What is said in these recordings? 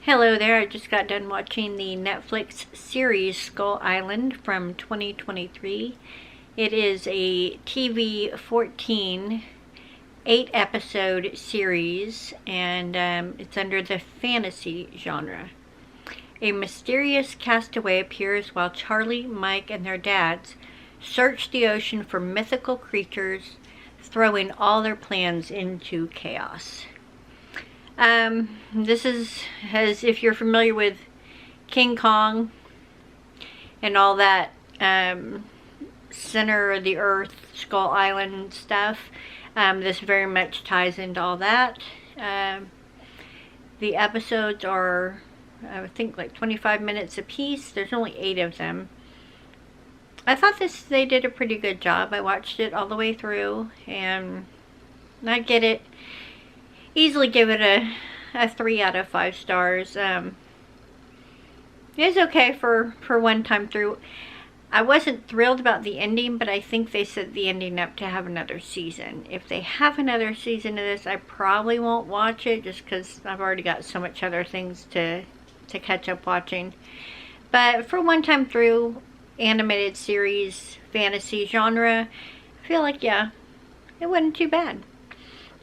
Hello there, I just got done watching the Netflix series Skull Island from 2023. It is a TV 14 8-episode series, and it's under the fantasy genre. A mysterious castaway appears while Charlie, Mike, and their dads search the ocean for mythical creatures, throwing all their plans into chaos. This is, as if you're familiar with King Kong and all that center of the earth, Skull Island stuff, this very much ties into all that. The episodes are, I think, like 25 minutes a piece. There's only 8 of them. I thought they did a pretty good job. I watched it all the way through, and I get it. Easily give it a 3 out of 5 stars. It's okay for one time through. I wasn't thrilled about the ending, but I think they set the ending up to have another season. If they have another season of this, I probably won't watch it just because I've already got so much other things to catch up watching. But for one time through, animated series, fantasy genre, I feel like, yeah, it wasn't too bad.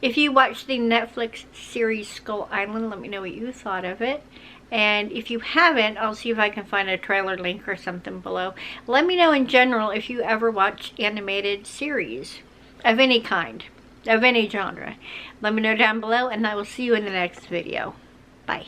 If you watched the Netflix series Skull Island, let me know what you thought of it. And if you haven't, I'll see if I can find a trailer link or something below. Let me know in general if you ever watch animated series of any kind, of any genre. Let me know down below, and I will see you in the next video. Bye.